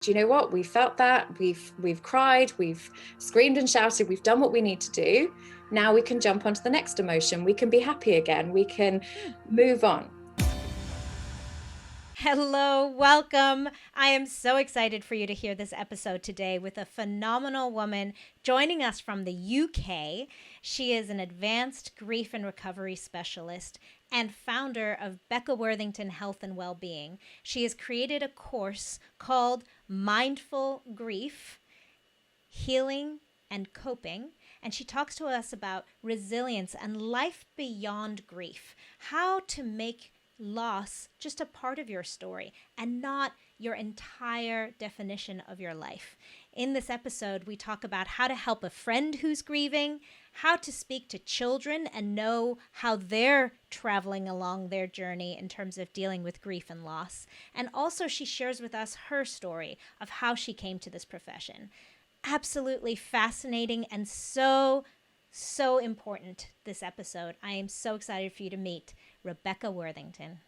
do you know what? We felt that, we've cried, we've screamed and shouted, we've done what we need to do. Now we can jump onto the next emotion. We can be happy again. We can move on. Hello, welcome. I am so excited for you to hear this episode today with a phenomenal woman joining us from the UK. She is an advanced grief and recovery specialist and founder of Becca Worthington Health and Wellbeing. She has created a course called Mindful Grief, Healing and Coping. And she talks to us about resilience and life beyond grief, how to make loss just a part of your story and not your entire definition of your life. In this episode, we talk about how to help a friend who's grieving, how to speak to children and know how they're traveling along their journey in terms of dealing with grief and loss. And also, she shares with us her story of how she came to this profession. Absolutely fascinating and so important, this episode. I am so excited for you to meet Becca Worthington.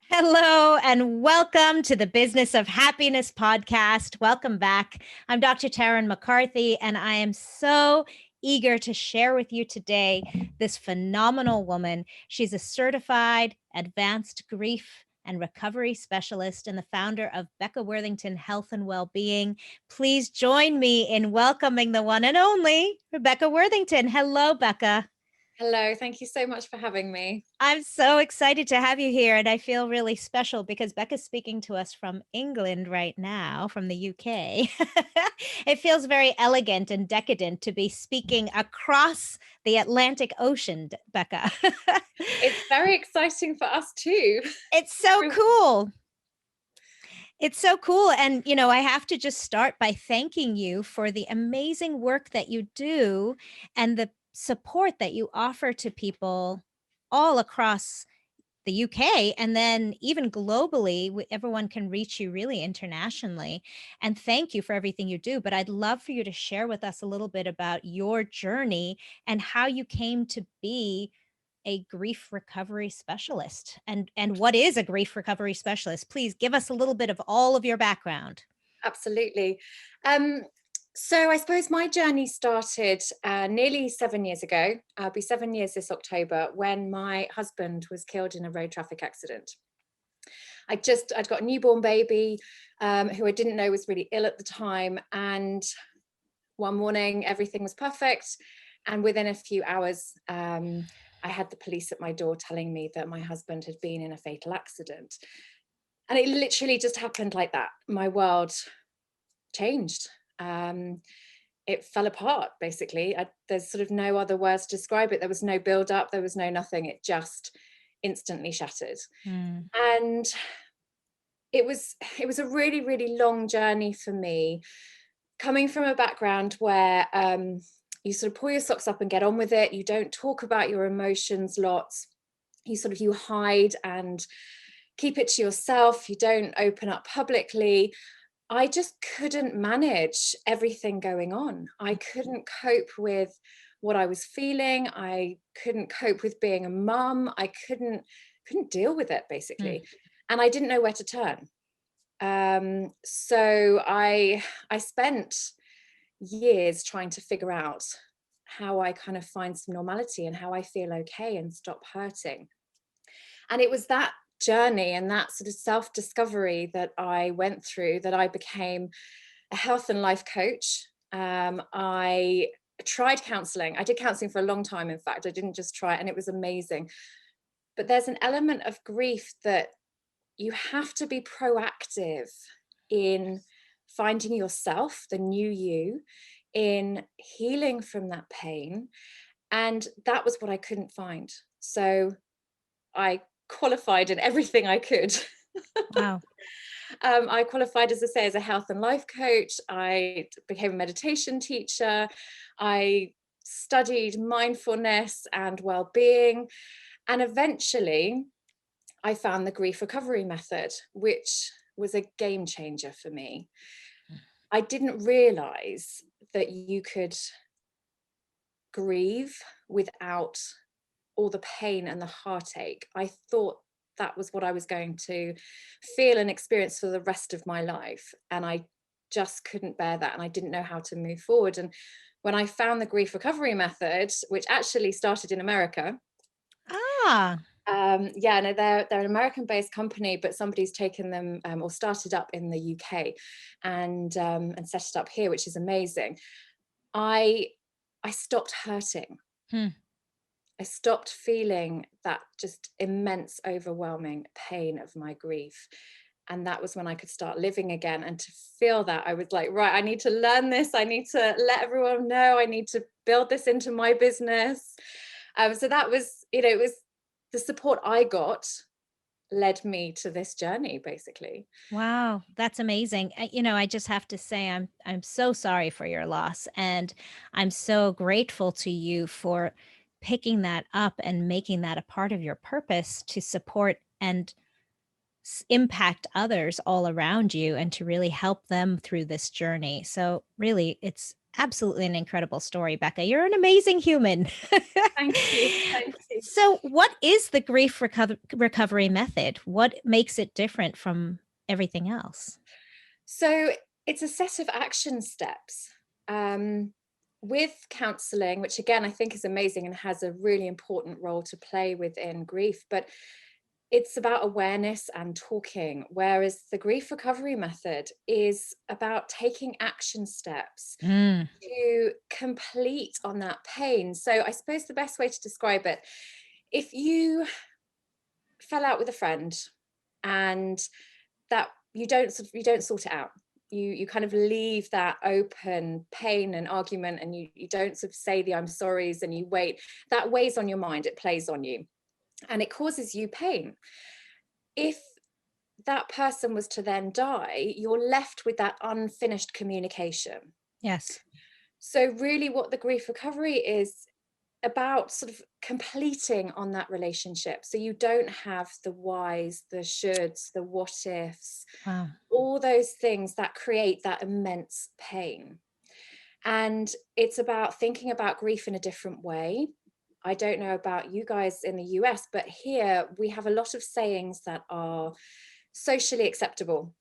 Hello and welcome to the Business of Happiness podcast. Welcome back. I'm Dr. Tarryn MacCarthy, and I am so eager to share with you today this phenomenal woman. She's a certified advanced grief and recovery specialist and the founder of Becca Worthington Health and Wellbeing. Please join me in welcoming the one and only Becca Worthington. Hello, Becca. Hello, thank you so much for having me. I'm so excited to have you here, and I feel really special because Becca's speaking to us from England right now, from the UK. It feels very elegant and decadent to be speaking across the Atlantic Ocean, Becca. It's very exciting for us too. It's so cool. It's so cool. And, you know, I have to just start by thanking you for the amazing work that you do and the support that you offer to people all across the UK and then even globally. Everyone can reach you really internationally. And thank you for everything you do. But I'd love for you to share with us a little bit about your journey and how you came to be a grief recovery specialist and what is a grief recovery specialist. Please give us a little bit of all of your background. Absolutely. So I suppose my journey started nearly 7 years ago. I'll be 7 years this October, when my husband was killed in a road traffic accident. I'd got a newborn baby who I didn't know was really ill at the time. And one morning, everything was perfect. And within a few hours, I had the police at my door telling me that my husband had been in a fatal accident. And it literally just happened like that. My world changed. It fell apart, basically. There's sort of no other words to describe it. There was no build up, there was no nothing. It just instantly shattered. And it was a really, really long journey for me, coming from a background where you sort of pull your socks up and get on with it. You don't talk about your emotions lots. You hide and keep it to yourself. You don't open up publicly. I just couldn't manage everything going on. I couldn't cope with what I was feeling. I couldn't cope with being a mum. I couldn't deal with it, basically. And I didn't know where to turn. So I spent years trying to figure out how I kind of find some normality and how I feel okay and stop hurting. And it was that journey and that sort of self-discovery that I went through that I became a health and life coach. I tried counseling. I did counseling for a long time, in fact. I didn't just try it, and it was amazing. But there's an element of grief that you have to be proactive in finding yourself, the new you, in healing from that pain. And that was what I couldn't find. So I qualified in everything I could. Wow. I qualified, as I say, as a health and life coach. I became a meditation teacher. I studied mindfulness and well-being. And eventually I found the grief recovery method, which was a game changer for me. I didn't realize that you could grieve without all the pain and the heartache. I thought that was what I was going to feel and experience for the rest of my life. And I just couldn't bear that, and I didn't know how to move forward. And when I found the grief recovery method, which actually started in America, Ah, yeah, no, they're an American-based company, but somebody's taken them or started up in the UK, and set it up here, which is amazing. I I stopped hurting. hmm. I stopped feeling that just immense, overwhelming pain of my grief. And that was when I could start living again. And to feel that, I was like, right, I need to learn this. I need to let everyone know. I need to build this into my business. So that was, it was the support I got led me to this journey, basically. Wow, that's amazing. I just have to say I'm so sorry for your loss, and I'm so grateful to you for picking that up and making that a part of your purpose to support and impact others all around you and to really help them through this journey. So really, it's absolutely an incredible story, Becca. You're an amazing human. Thank you. Thank you. So, what is the grief recovery method? What makes it different from everything else? So it's a set of action steps. With counseling, which again I think is amazing and has a really important role to play within grief, but it's about awareness and talking, whereas the grief recovery method is about taking action steps Mm, to complete on that pain. So I suppose the best way to describe it, if you fell out with a friend and that you don't sort it out, you kind of leave that open pain and argument, and you don't sort of say the I'm sorries, and you wait, that weighs on your mind, it plays on you, and it causes you pain. If that person was to then die, you're left with that unfinished communication. yes. So really what the grief recovery is about, sort of completing on that relationship, so you don't have the whys, the shoulds, the what ifs, Wow. all those things that create that immense pain. And it's about thinking about grief in a different way. I don't know about you guys in the US, but here we have a lot of sayings that are socially acceptable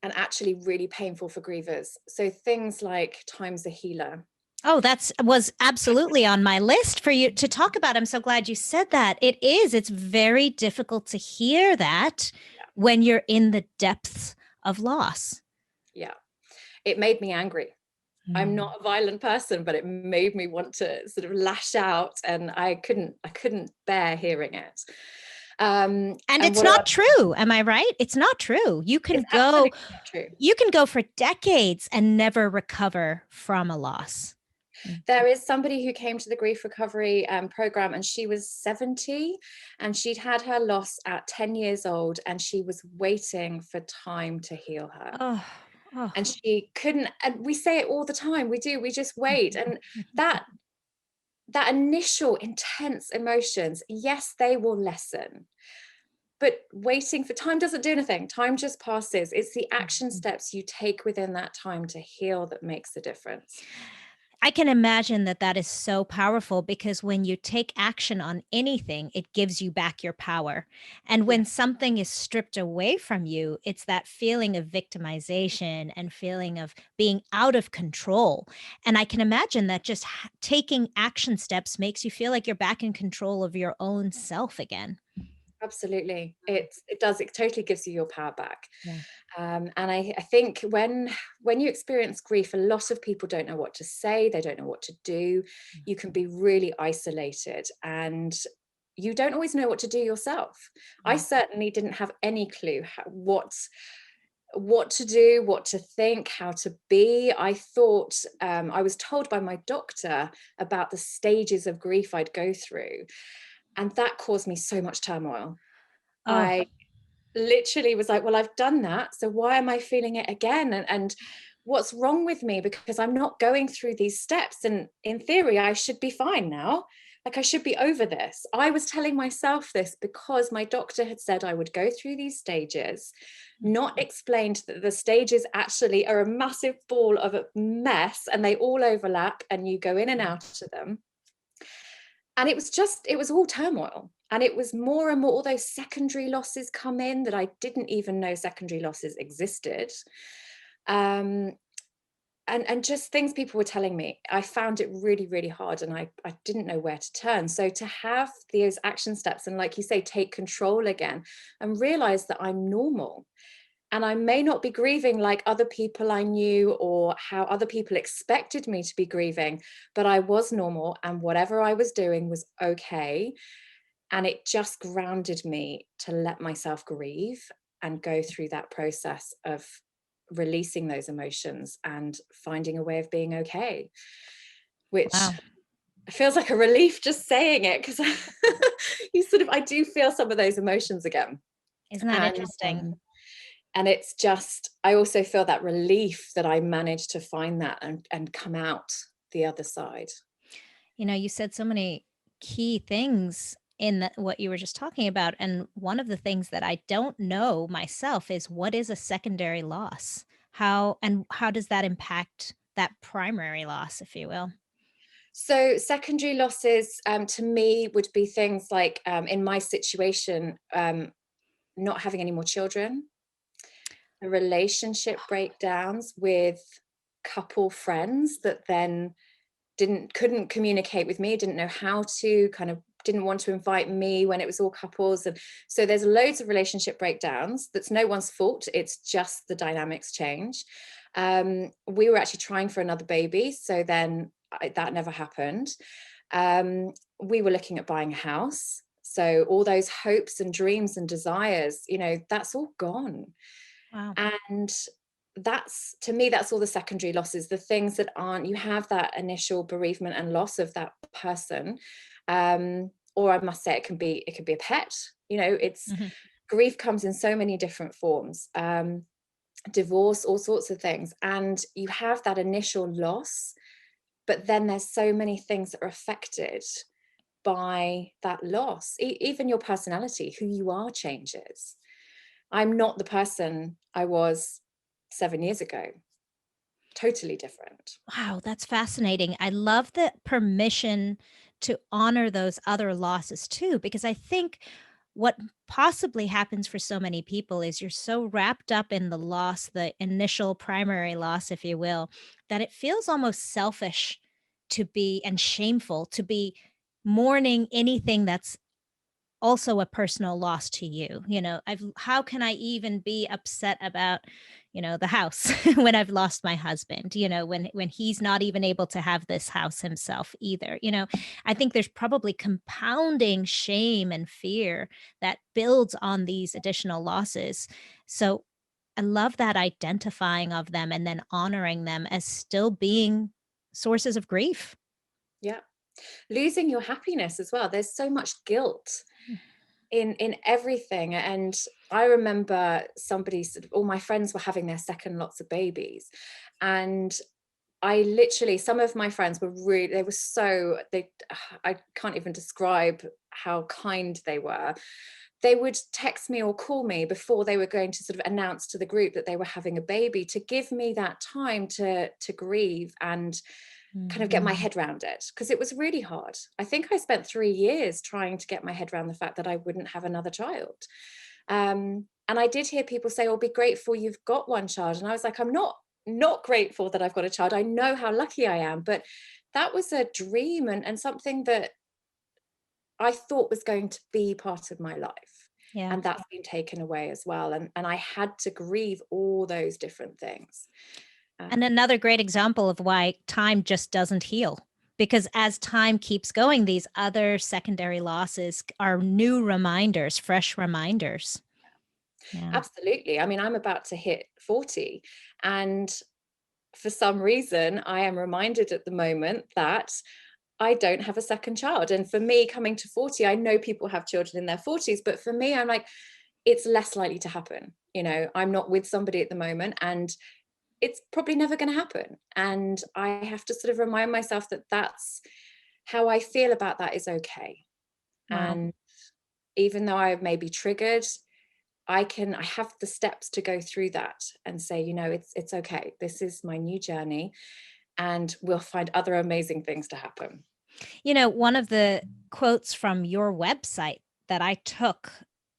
and actually really painful for grievers. So things like time's a healer. Oh, that's was absolutely on my list for you to talk about. I'm so glad you said that. It is. It's very difficult to hear that Yeah. when you're in the depths of loss. Yeah. It made me angry. I'm Mm. not a violent person, but it made me want to sort of lash out, and I couldn't bear hearing it. And And it's what not true. Am I right? It's not true. it's absolutely not true. You can go for decades and never recover from a loss. Mm. There is somebody who came to the grief recovery program, and she was 70, and she'd had her loss at 10 years old, and she was waiting for time to heal her. Oh, oh. And she couldn't, and we say it all the time, we just wait. And that initial intense emotions, yes, they will lessen, but waiting for time doesn't do anything. Time just passes. It's the action steps you take within that time to heal that makes the difference. I can imagine that that is so powerful because when you take action on anything, it gives you back your power. And Yeah, when something is stripped away from you, it's that feeling of victimization and feeling of being out of control. And I can imagine that just taking action steps makes you feel like you're back in control of your own self again. absolutely. It does. It totally gives you your power back. Yeah. And I think when you experience grief, a lot of people don't know what to say. They don't know what to do. You can be really isolated, and you don't always know what to do yourself. I certainly didn't have any clue what to do, what to think, how to be. I thought I was told by my doctor about the stages of grief I'd go through, and that caused me so much turmoil. Oh, I literally was like, well, I've done that, so why am I feeling it again? And what's wrong with me, because I'm not going through these steps, and in theory I should be fine now, like I should be over this. I was telling myself this because my doctor had said I would go through these stages, not explained that the stages actually are a massive ball of a mess, and they all overlap, and you go in and out of them. And it was all turmoil, and it was more and more, all those secondary losses come in that I didn't even know secondary losses existed. Um, and just things people were telling me, I found it really, really hard, and I didn't know where to turn. So to have those action steps and, like you say, take control again and realize that I'm normal, and I may not be grieving like other people I knew or how other people expected me to be grieving, but I was normal and whatever I was doing was okay. And it just grounded me to let myself grieve and go through that process of releasing those emotions and finding a way of being okay, which Wow. feels like a relief just saying it, because you sort of, I do feel some of those emotions again. Isn't that And interesting? and it's just, I also feel that relief that I managed to find that and come out the other side. You said so many key things in what you were just talking about. And one of the things that I don't know myself is what is a secondary loss? How does that impact that primary loss, if you will? So secondary losses, to me, would be things like, in my situation, not having any more children, the relationship breakdowns with couple friends that then couldn't communicate with me, didn't know how to, kind of didn't want to invite me when it was all couples. And so there's loads of relationship breakdowns. That's no one's fault, it's just the dynamics change. We were actually trying for another baby, so then that never happened. We were looking at buying a house, so all those hopes and dreams and desires, that's all gone. Wow. And that's, to me, that's all the secondary losses, the things that aren't, you have that initial bereavement and loss of that person. Or I must say, it can be a pet. It's, Mhm. grief comes in so many different forms. Divorce, all sorts of things. And you have that initial loss, but then there's so many things that are affected by that loss. Even your personality, who you are, changes. I'm not the person I was 7 years ago. Totally different. Wow, that's fascinating. I love the permission to honor those other losses too, because I think what possibly happens for so many people is you're so wrapped up in the loss, the initial primary loss, if you will, that it feels almost selfish to be and shameful to be mourning anything that's also a personal loss to you. How can I even be upset about, the house when I've lost my husband, when he's not even able to have this house himself either. I think there's probably compounding shame and fear that builds on these additional losses. So I love that identifying of them and then honoring them as still being sources of grief. Yeah. Losing your happiness as well. There's so much guilt in everything. And I remember all my friends were having their second lots of babies. And I literally, some of my friends were really, they were so, I can't even describe how kind they were. They would text me or call me before they were going to sort of announce to the group that they were having a baby, to give me that time to grieve and kind of get my Mhm. head around it, because it was really hard. I think I spent 3 years trying to get my head around the fact that I wouldn't have another child. And I did hear people say, "Oh, be grateful you've got one child." And I was like, I'm not grateful that I've got a child. I know how lucky I am, but that was a dream and something that I thought was going to be part of my life. Yeah. And that's been taken away as well. And I had to grieve all those different things. And Um, another great example of why time just doesn't heal. Because as time keeps going, these other secondary losses are new reminders, fresh reminders. Yeah. Absolutely. I mean, I'm about to hit 40, and for some reason, I am reminded at the moment that I don't have a second child. And for me, coming to 40, I know people have children in their 40s, but for me, I'm like, it's less likely to happen. I'm not with somebody at the moment, and it's probably never going to happen. And I have to sort of remind myself that that's how I feel about that is okay. Wow. And even though I may be triggered, I have the steps to go through that and say, it's okay. This is my new journey, and we'll find other amazing things to happen. One of the quotes from your website that I took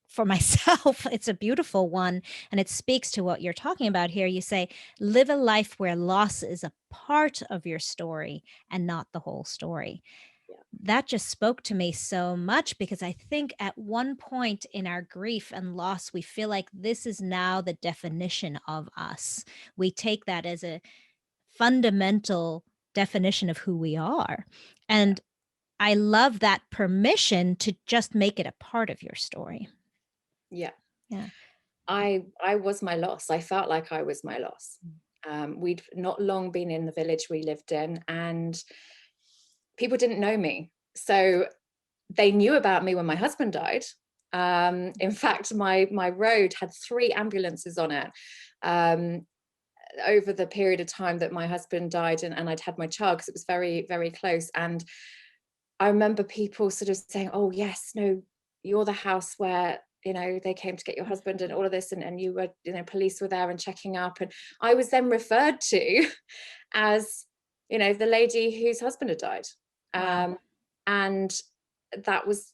for myself, it's a beautiful one. And it speaks to what you're talking about here. You say, live a life where loss is a part of your story and not the whole story. Yeah. That just spoke to me so much, because I think at one point in our grief and loss, we feel like this is now the definition of us. We take that as a fundamental definition of who we are. Yeah. And I love that permission to just make it a part of your story. Yeah. Yeah. I was my loss. I felt like I was my loss. We'd not long been in the village we lived in, and people didn't know me. So they knew about me when my husband died. In fact, my road had 3 ambulances on it over the period of time that my husband died, and I'd had my child, because it was very, very close. And I remember people sort of saying, oh yes, no, you're the house where, you know, they came to get your husband and all of this, and you were, you know, police were there and checking up. And I was then referred to as, you know, the lady whose husband had died. Wow. And that was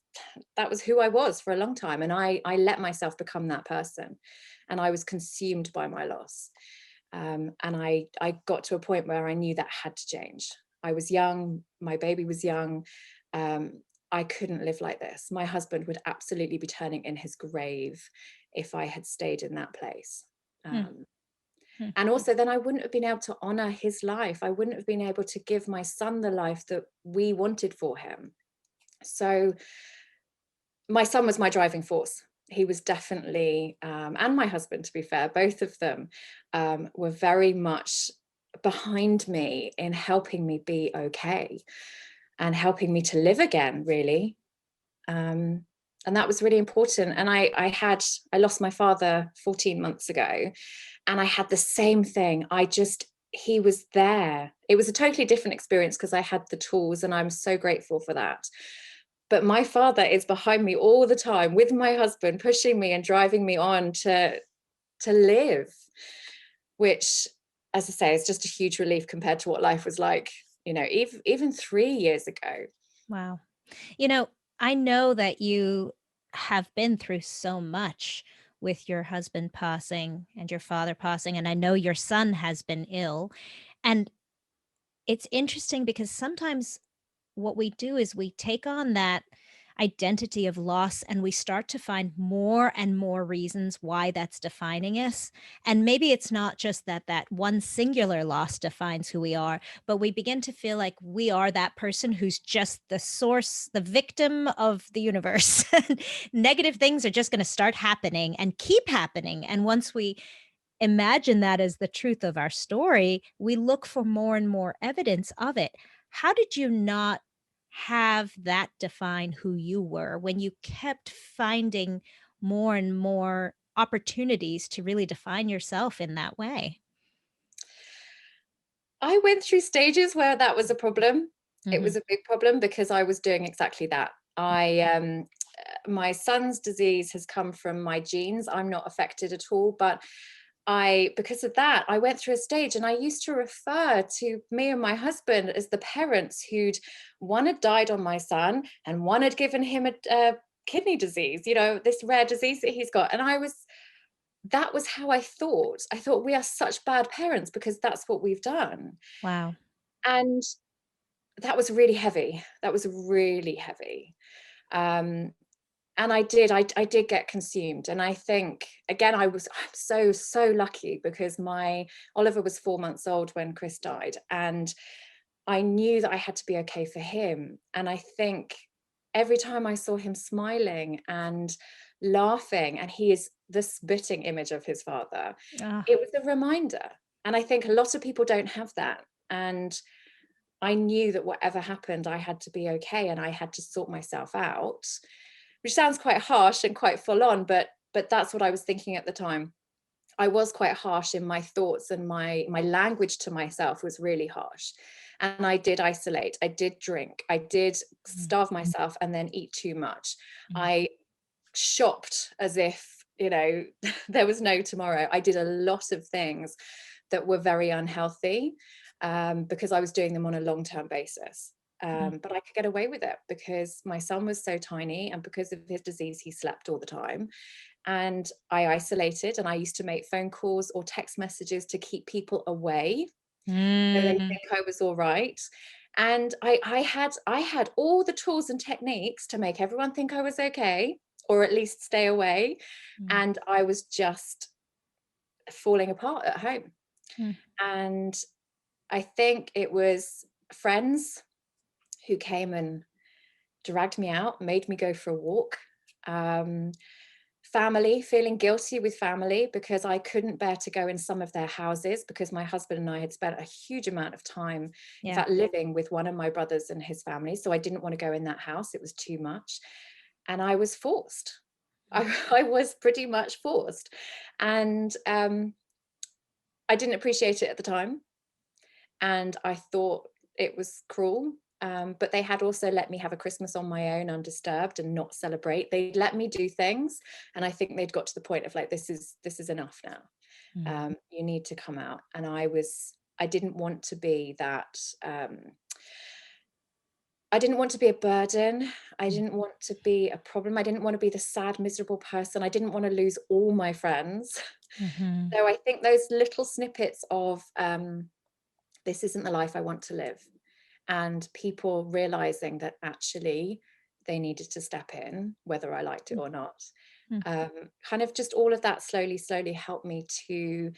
who I was for a long time. And I let myself become that person, and I was consumed by my loss. And I got to a point where I knew that had to change. I was young, my baby was young. I couldn't live like this. My husband would absolutely be turning in his grave if I had stayed in that place. Hmm. Hmm. And also then I wouldn't have been able to honor his life. I wouldn't have been able to give my son the life that we wanted for him. So my son was my driving force. He was definitely, and my husband, to be fair, both of them were very much behind me in helping me be okay and helping me to live again, really. And that was really important. And I lost my father 14 months ago, and I had the same thing. He was there. It was a totally different experience because I had the tools, and I'm so grateful for that. But my father is behind me all the time with my husband, pushing me and driving me on to live, which, as I say, is just a huge relief compared to what life was like, you know, even 3 years ago. Wow. You know, I know that you have been through so much with your husband passing and your father passing, and I know your son has been ill. And it's interesting because sometimes what we do is we take on that identity of loss and we start to find more and more reasons why that's defining us. And maybe it's not just that that one singular loss defines who we are, but we begin to feel like we are that person who's just the source, the victim of the universe. Negative things are just going to start happening and keep happening. And once we imagine that as the truth of our story, we look for more and more evidence of it. How did you not have that define who you were when you kept finding more and more opportunities to really define yourself in that way? I went through stages where that was a problem. It Hmm. was a big problem because I was doing exactly that. My son's disease has come from my genes. I'm not affected at all, but because of that, I went through a stage, and I used to refer to me and my husband as the parents who'd, one had died on my son and one had given him a kidney disease, you know, this rare disease that he's got. And that was how I thought. I thought, we are such bad parents because that's what we've done. Wow. And that was really heavy. That was really heavy. Um, and I did get consumed. And I think, again, I'm so lucky because my Oliver was 4 months old when Chris died. And I knew that I had to be okay for him. And I think every time I saw him smiling and laughing, and he is the spitting image of his father, Ah, it was a reminder. And I think a lot of people don't have that. And I knew that whatever happened, I had to be okay, and I had to sort myself out, which sounds quite harsh and quite full on, but that's what I was thinking at the time. I was quite harsh in my thoughts, and my language to myself was really harsh. And I did isolate, I did drink, I did mm, starve myself and then eat too much. mm. I shopped as if, you know, there was no tomorrow. I did a lot of things that were very unhealthy because I was doing them on a long-term basis. But I could get away with it because my son was so tiny, and because of his disease, he slept all the time. And I isolated, and I used to make phone calls or text messages to keep people away so they Mm. think I was all right. And I had all the tools and techniques to make everyone think I was okay, or at least stay away. Mm. And I was just falling apart at home. Mm. And I think it was friends who came and dragged me out, made me go for a walk. Family, feeling guilty with family because I couldn't bear to go in some of their houses because my husband and I had spent a huge amount of time, in Yeah. fact, living with one of my brothers and his family. So I didn't want to go in that house. It was too much. And I was forced. I was pretty much forced. And I didn't appreciate it at the time. And I thought it was cruel. But they had also let me have a Christmas on my own, undisturbed, and not celebrate. They'd let me do things, and I think they'd got to the point of like, this is enough now. Mm. You need to come out. And I didn't want to be that. I didn't want to be a burden. I didn't want to be a problem. I didn't want to be the sad, miserable person. I didn't want to lose all my friends. Mm-hmm. So I think those little snippets of this isn't the life I want to live, and people realizing that actually they needed to step in, whether I liked it or not. Kind of just all of that slowly helped me to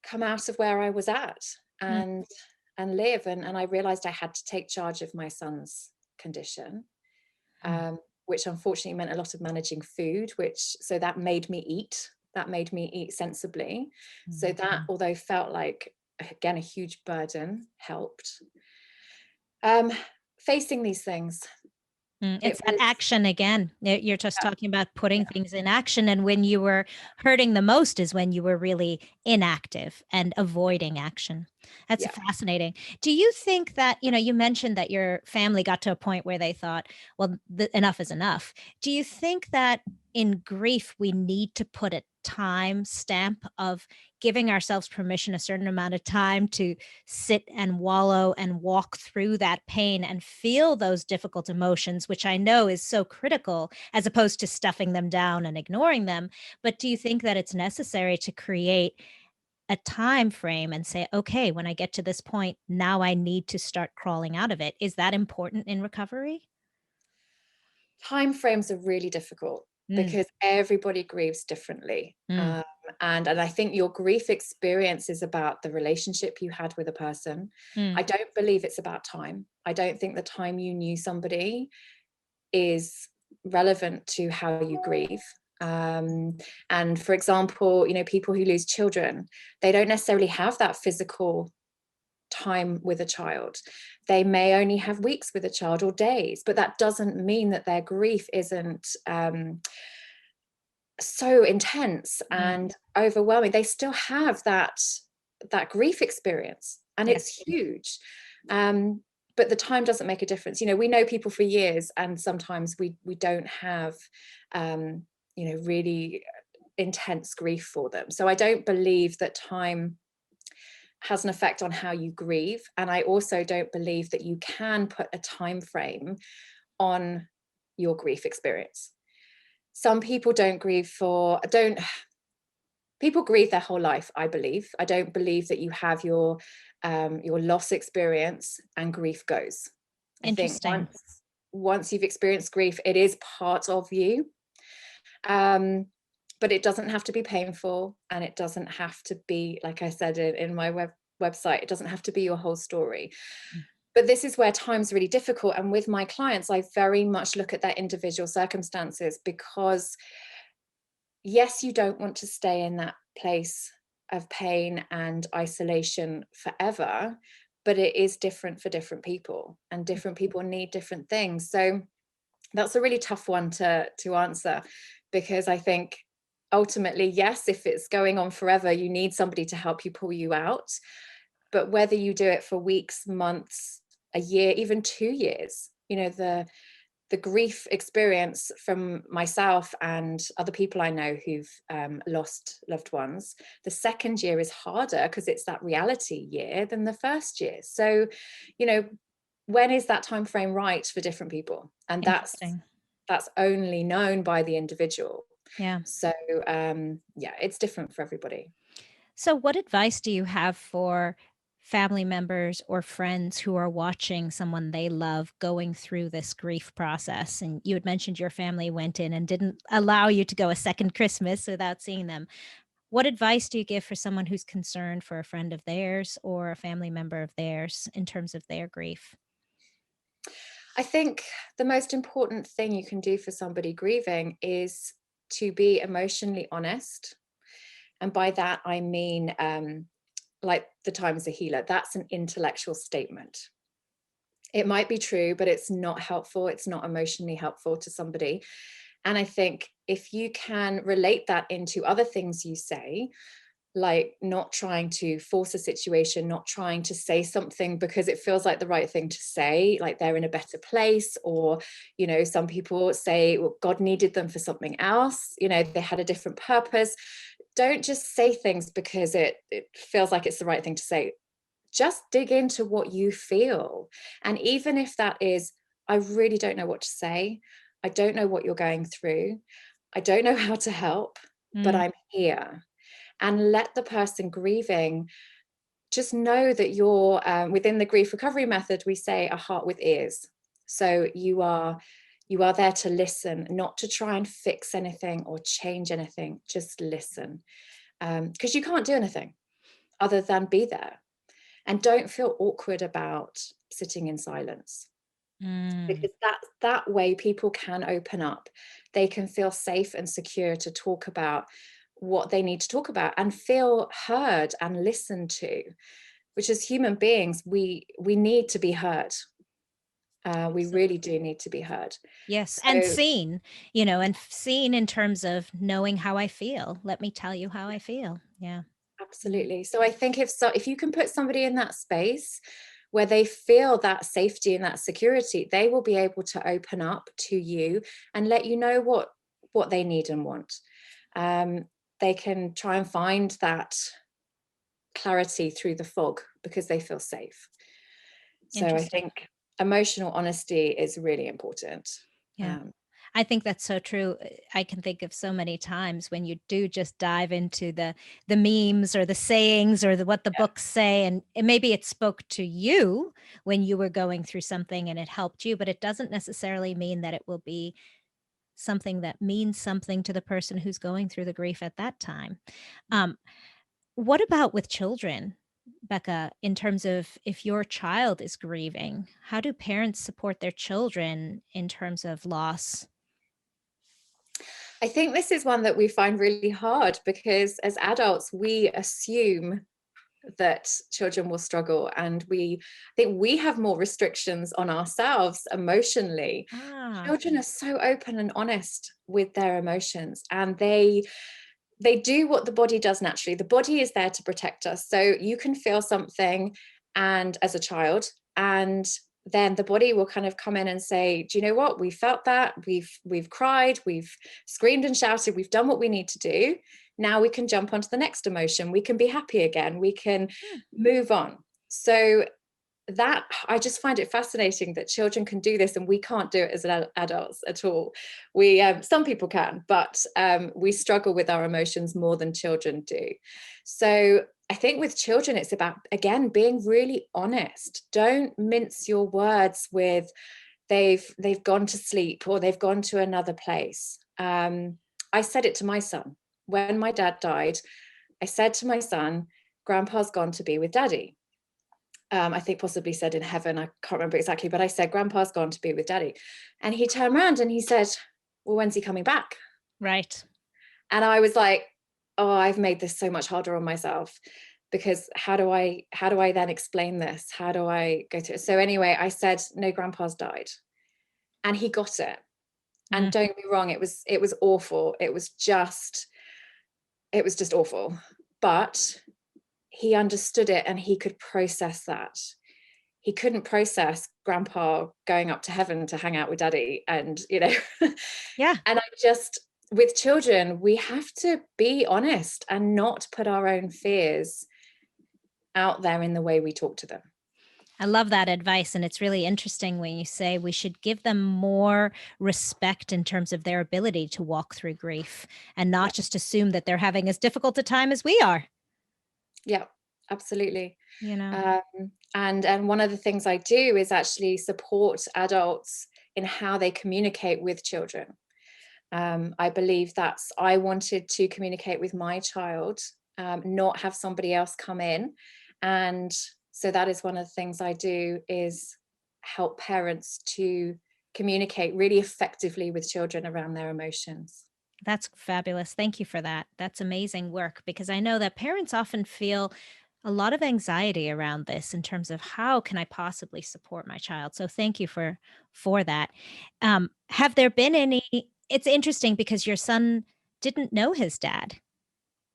come out of where I was at Mm. and live. And I realized I had to take charge of my son's condition, which unfortunately meant a lot of managing food, so that made me eat. That made me eat sensibly. So that, although felt like, again, a huge burden, helped. Facing these things. It It's that was, action again. You're just talking about yeah, putting things in action. And when you were hurting the most is when you were really inactive and avoiding action. That's yeah. fascinating. Do you think that, you mentioned that your family got to a point where they thought, well, enough is enough. Do you think that in grief, we need to put a time stamp of giving ourselves permission a certain amount of time to sit and wallow and walk through that pain and feel those difficult emotions, which I know is so critical, as opposed to stuffing them down and ignoring them? But do you think that it's necessary to create a time frame and say, okay, when I get to this point, now I need to start crawling out of it? Is that important in recovery? Time frames are really difficult Mm. because everybody grieves differently. Mm. And I think your grief experience is about the relationship you had with a person. Mm. I don't believe it's about time. I don't think the time you knew somebody is relevant to how you grieve. And for example, people who lose children, they don't necessarily have that physical time with a child. They may only have weeks with a child or days, but that doesn't mean that their grief isn't so intense Mm. and overwhelming. They still have that grief experience, and Yeah. it's huge. But the time doesn't make a difference. We know people for years, and sometimes we don't have really intense grief for them. So I don't believe that time has an effect on how you grieve, and I also don't believe that you can put a time frame on your grief experience. Some people people grieve their whole life, I believe. I don't believe that you have your loss experience and grief goes. I think Interesting. once you've experienced grief, it is part of you. But it doesn't have to be painful, and it doesn't have to be, like I said in my website, it doesn't have to be your whole story. But this is where time's really difficult. And with my clients, I very much look at their individual circumstances, because yes, you don't want to stay in that place of pain and isolation forever, but it is different for different people, and different people need different things. So that's a really tough one to answer, because I think ultimately, yes, if it's going on forever, you need somebody to help you pull you out. But whether you do it for weeks, months, a year, even 2 years, the grief experience from myself and other people I know who've lost loved ones, the second year is harder because it's that reality year than the first year. So, when is that time frame right for different people? And that's Interesting. only known by the individual. Yeah. So yeah, it's different for everybody. So, what advice do you have for family members or friends who are watching someone they love going through this grief process? And you had mentioned your family went in and didn't allow you to go a second Christmas without seeing them. What advice do you give for someone who's concerned for a friend of theirs or a family member of theirs in terms of their grief? I think the most important thing you can do for somebody grieving is to be emotionally honest. And by that, I mean, like the time as a healer, that's an intellectual statement. It might be true, but it's not helpful. It's not emotionally helpful to somebody. And I think if you can relate that into other things you say, like not trying to force a situation, not trying to say something because it feels like the right thing to say, like they're in a better place, or, you know, some people say, well, God needed them for something else, you know, they had a different purpose. Don't just say things because it feels like it's the right thing to say. Just dig into what you feel. And even if that is, I really don't know what to say, I don't know what you're going through, I don't know how to help, but Mm, I'm here. And let the person grieving just know that you're within the grief recovery method, we say a heart with ears. So you are there to listen, not to try and fix anything or change anything. Just listen, because you can't do anything other than be there. And don't feel awkward about sitting in silence, mm. because that way people can open up. They can feel safe and secure to talk about what they need to talk about and feel heard and listened to, which as human beings we need to be heard. We really Absolutely. do need to be heard. Yes, and So seen, seen in terms of knowing how I feel. Let me tell you how I feel. Yeah. Yeah. absolutely. So I think if you can put somebody in that space where they feel that safety and that security, they will be able to open up to you and let you know what they need and want. Um, they can try and find that clarity through the fog because they feel safe. So I Interesting. think emotional honesty is really important. Yeah. Um, I think that's so true. I can think of so many times when you do just dive into the memes or the sayings or what the yeah, books say, and maybe it spoke to you when you were going through something and it helped you, but it doesn't necessarily mean that it will be something that means something to the person who's going through the grief at that time. Um, what about with children, Becca, in terms of if your child is grieving, how do parents support their children in terms of loss? I think this is one that we find really hard because as adults, we assume that children will struggle, and I think we have more restrictions on ourselves emotionally. Ah, Children are so open and honest with their emotions, and they do what the body does naturally. The body is there to protect us. So you can feel something, and as a child, and then the body will kind of come in and say, do you know what, we felt that, we've cried, we've screamed and shouted, we've done what we need to do. Now we can jump onto the next emotion, we can be happy again, we can hmm, move on. So that, I just find it fascinating that children can do this and we can't do it as adults at all. We some people can, but we struggle with our emotions more than children do. So I think with children it's about, again, being really honest. Don't mince your words with they've gone to sleep or they've gone to another place. I said it to my son when my dad died. I said to my son, grandpa's gone to be with daddy. I think possibly said in heaven, I can't remember exactly, but I said, grandpa's gone to be with daddy. And he turned around and he said, well, when's he coming back? right. And I was like, oh, I've made this so much harder on myself, because how do I then explain this? How do I go through it? So anyway, I said, no, grandpa's died. And he got it. And Mm, don't get me wrong, it was awful. It was just awful. But he understood it and he could process that. He couldn't process grandpa going up to heaven to hang out with daddy, and yeah. and I just, with children, we have to be honest and not put our own fears out there in the way we talk to them. I love that advice. And it's really interesting when you say we should give them more respect in terms of their ability to walk through grief and Yeah, not just assume that they're having as difficult a time as we are, yeah, absolutely. you know? Um, and one of the things I do is actually support adults in how they communicate with children. I believe I wanted to communicate with my child, not have somebody else come in. And so that is one of the things I do, is help parents to communicate really effectively with children around their emotions. That's fabulous. Thank you for that. That's amazing work because I know that parents often feel a lot of anxiety around this in terms of how can I possibly support my child. So thank you for that. Have there been any? It's interesting because your son didn't know his dad.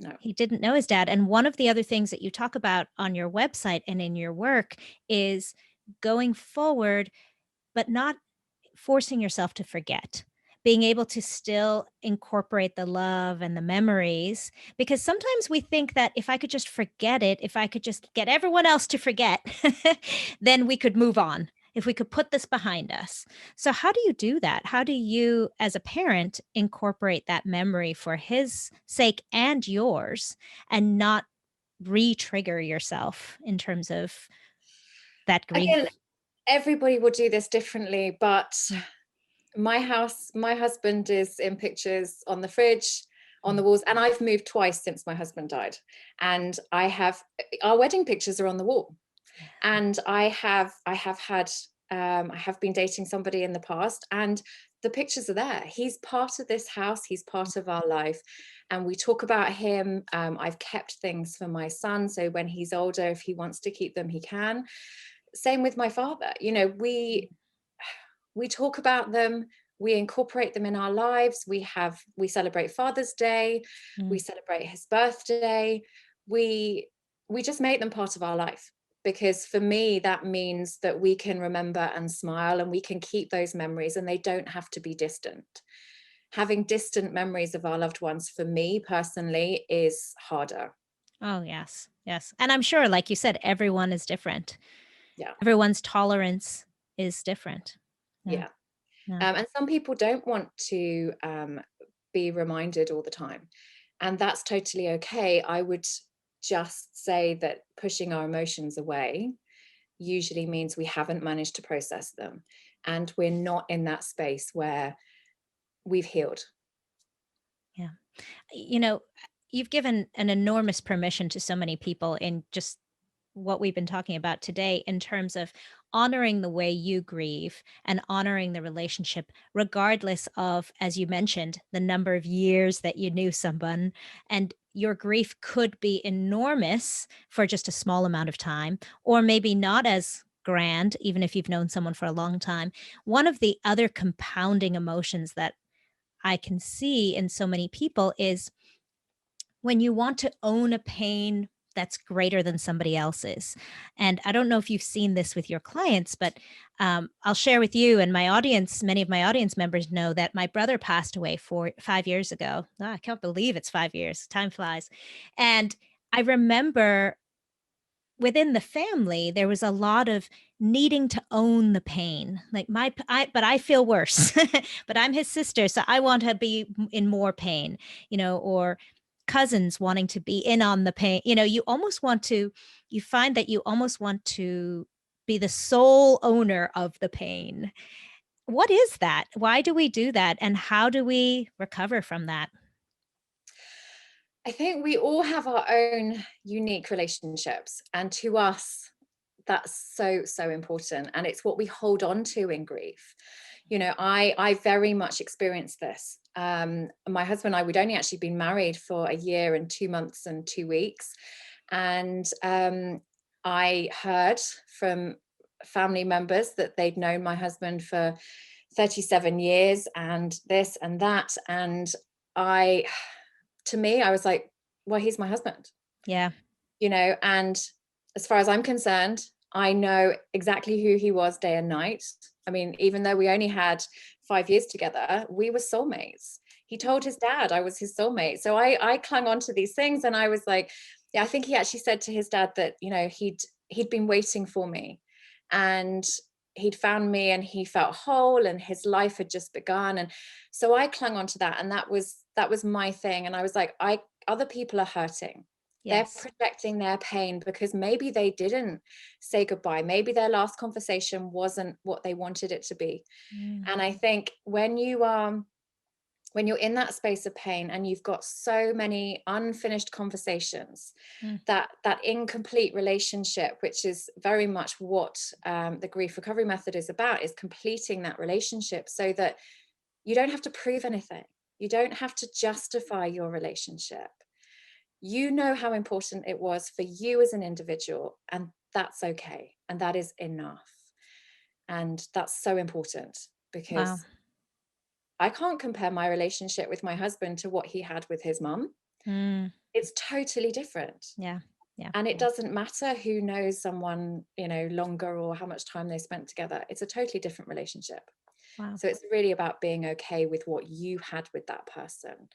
No. He didn't know his dad, and one of the other things that you talk about on your website and in your work is going forward, but not forcing yourself to forget, being able to still incorporate the love and the memories. Because sometimes we think that if I could just forget it, if I could just get everyone else to forget, then we could move on. If we could put this behind us. So, how do you do that? How do you, as a parent, incorporate that memory for his sake and yours and not re trigger yourself in terms of that grief? Again, everybody will do this differently, but Mm, my husband is in pictures on the fridge, on the mm, walls, and I've moved twice since my husband died. And our wedding pictures are on the wall. And I have had I have been dating somebody in the past, and the pictures are there. He's part of this house, he's part of our life, and we talk about him. I've kept things for my son, so when he's older, if he wants to keep them, he can. Same with my father. We talk about them, we incorporate them in our lives. We celebrate Father's Day, we mm. celebrate his birthday. We we just make them part of our life, because for me that means that we can remember and smile, and we can keep those memories, and they don't have to be distant. Having distant memories of our loved ones, for me personally, is harder. Oh, yes. Yes. And I'm sure, like you said, everyone is different. Yeah, Everyone's tolerance is different. Yeah. yeah. Yeah. And some people don't want to be reminded all the time. And that's totally okay. I would just say that pushing our emotions away usually means we haven't managed to process them. And we're not in that space where we've healed. Yeah. You know, you've given an enormous permission to so many people in just what we've been talking about today in terms of honoring the way you grieve and honoring the relationship, regardless of, as you mentioned, the number of years that you knew someone. And your grief could be enormous for just a small amount of time, or maybe not as grand, even if you've known someone for a long time. One of the other compounding emotions that I can see in so many people is when you want to own a pain that's greater than somebody else's. And I don't know if you've seen this with your clients, but I'll share with you and my audience. Many of my audience members know that my brother passed away 5 years ago. Ah, I can't believe it's 5 years. Time flies. And I remember within the family, there was a lot of needing to own the pain. Like but I feel worse, but I'm his sister, so I want to be in more pain, or cousins wanting to be in on the pain. You find that you almost want to be the sole owner of the pain. What is that? Why do we do that? And how do we recover from that? I think we all have our own unique relationships. And to us, that's so, so important. And it's what we hold on to in grief. I very much experienced this. My husband and I, we'd only actually been married for a year and 2 months and 2 weeks. And I heard from family members that they'd known my husband for 37 years and this and that. And I, to me, I was like, well, he's my husband, Yeah. and as far as I'm concerned, I know exactly who he was day and night. I mean, even though we only had 5 years together, we were soulmates. He told his dad I was his soulmate. So I clung on to these things, and I was like, yeah, I think he actually said to his dad that, he'd been waiting for me. and he'd found me and he felt whole and his life had just begun. And so I clung on to that, and that was my thing. And I was like, other people are hurting. They're Yes. projecting their pain because maybe they didn't say goodbye. Maybe their last conversation wasn't what they wanted it to be. Mm. And I think when you're in that space of pain and you've got so many unfinished conversations, Mm. that incomplete relationship, which is very much what the grief recovery method is about, is completing that relationship so that you don't have to prove anything. You don't have to justify your relationship. You know how important it was for you as an individual, and that's okay. And that is enough. And that's so important, Wow. because I can't compare my relationship with my husband to what he had with his mum. Mm. It's totally different. Yeah. Yeah. And it doesn't matter who knows someone, longer, or how much time they spent together. It's a totally different relationship. Wow. So it's really about being okay with what you had with that person.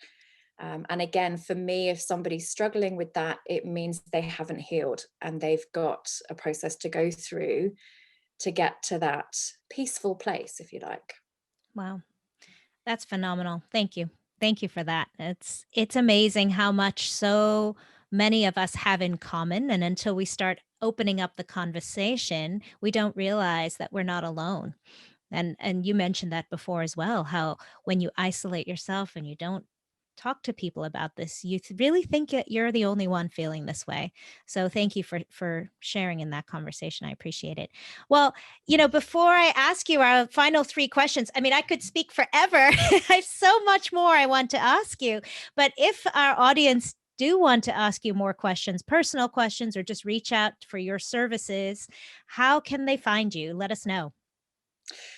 And again, for me, if somebody's struggling with that, it means they haven't healed and they've got a process to go through to get to that peaceful place, if you like. Wow. That's phenomenal. Thank you. Thank you for that. It's amazing how much so many of us have in common, and until we start opening up the conversation, we don't realize that we're not alone. And you mentioned that before as well, how when you isolate yourself and you don't talk to people about this, you really think that you're the only one feeling this way. So thank you for sharing in that conversation. I appreciate it. Well, before I ask you our final three questions, I mean, I could speak forever. I have so much more I want to ask you, but if our audience do want to ask you more questions, personal questions, or just reach out for your services, how can they find you? Let us know.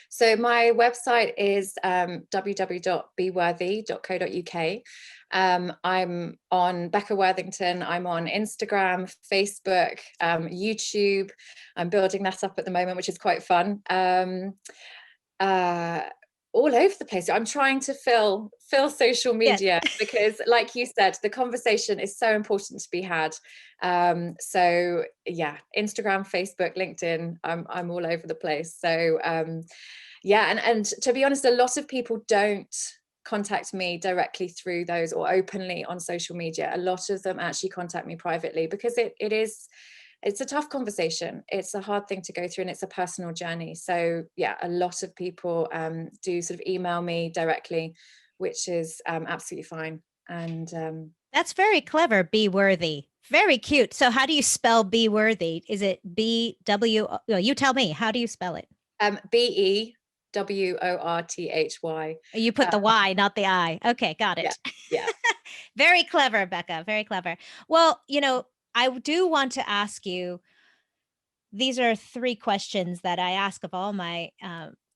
So my website is www.beworthy.co.uk. I'm on Becca Worthington. I'm on Instagram, Facebook, YouTube. I'm building that up at the moment, which is quite fun. Uh, all over the place. I'm trying to fill social Yes. media because, like you said, the conversation is so important to be had. So yeah, Instagram, Facebook, LinkedIn. I'm all over the place. So yeah, and to be honest, a lot of people don't contact me directly through those or openly on social media. A lot of them actually contact me privately because it's a tough conversation. It's a hard thing to go through and it's a personal journey. So yeah, a lot of people do sort of email me directly, which is absolutely fine. And That's very clever, Be Worthy. Very cute. So how do you spell Be Worthy? Is it B-W? No, you tell me. How do you spell it? BEWORTHY. You put the Y, not the I. Okay, got Yeah, it. yeah. Very clever, Becca. Very clever. Well, I do want to ask you, these are three questions that I ask of all my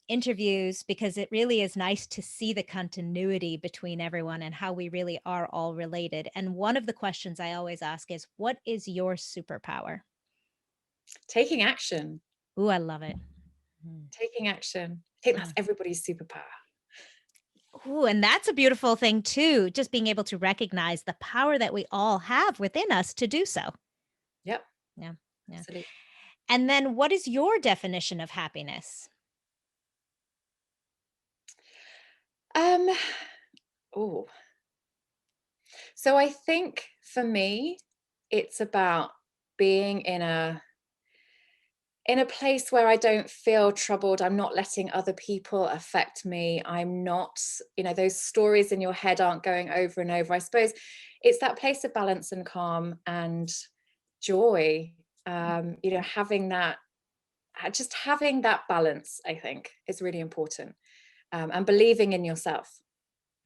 interviews, because it really is nice to see the continuity between everyone and how we really are all related. And one of the questions I always ask is, what is your superpower? Taking action. Ooh, I love it. Mm. Taking action. I think that's Mm. everybody's superpower. Ooh, and that's a beautiful thing too, just being able to recognize the power that we all have within us to do so. Yep, Yeah. Yeah. absolutely. And then what is your definition of happiness? Um, oh, so I think for me, it's about being in a place where I don't feel troubled. I'm not letting other people affect me. I'm not, those stories in your head aren't going over and over. I suppose it's that place of balance and calm and joy. Having that, just having that balance, I think, is really important. And believing in yourself.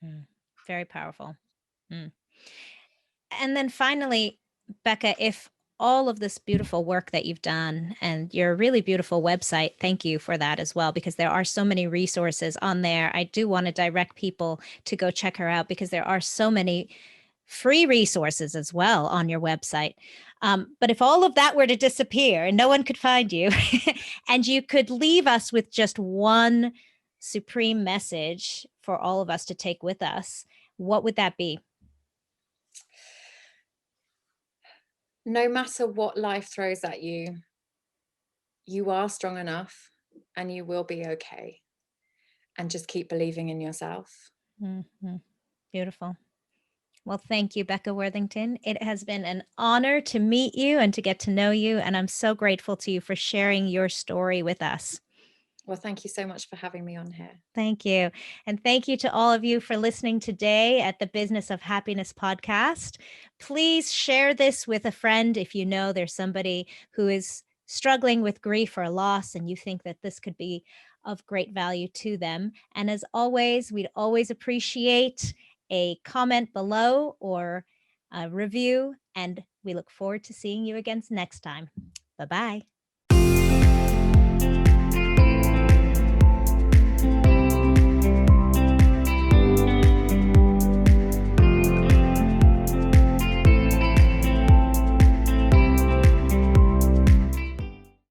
Mm, very powerful. Mm. And then finally, Becca, if all of this beautiful work that you've done and your really beautiful website, thank you for that as well, because there are so many resources on there. I do want to direct people to go check her out because there are so many free resources as well on your website. But if all of that were to disappear and no one could find you, and you could leave us with just one supreme message for all of us to take with us, what would that be? No matter what life throws at you, you are strong enough and you will be okay. And just keep believing in yourself. Mm-hmm. Beautiful. Well, thank you, Becca Worthington. It has been an honor to meet you and to get to know you. And I'm so grateful to you for sharing your story with us. Well, thank you so much for having me on here. Thank you. And thank you to all of you for listening today at the Business of Happiness podcast. Please share this with a friend if you know there's somebody who is struggling with grief or loss and you think that this could be of great value to them. And as always, we'd always appreciate a comment below or a review. And we look forward to seeing you again next time. Bye-bye.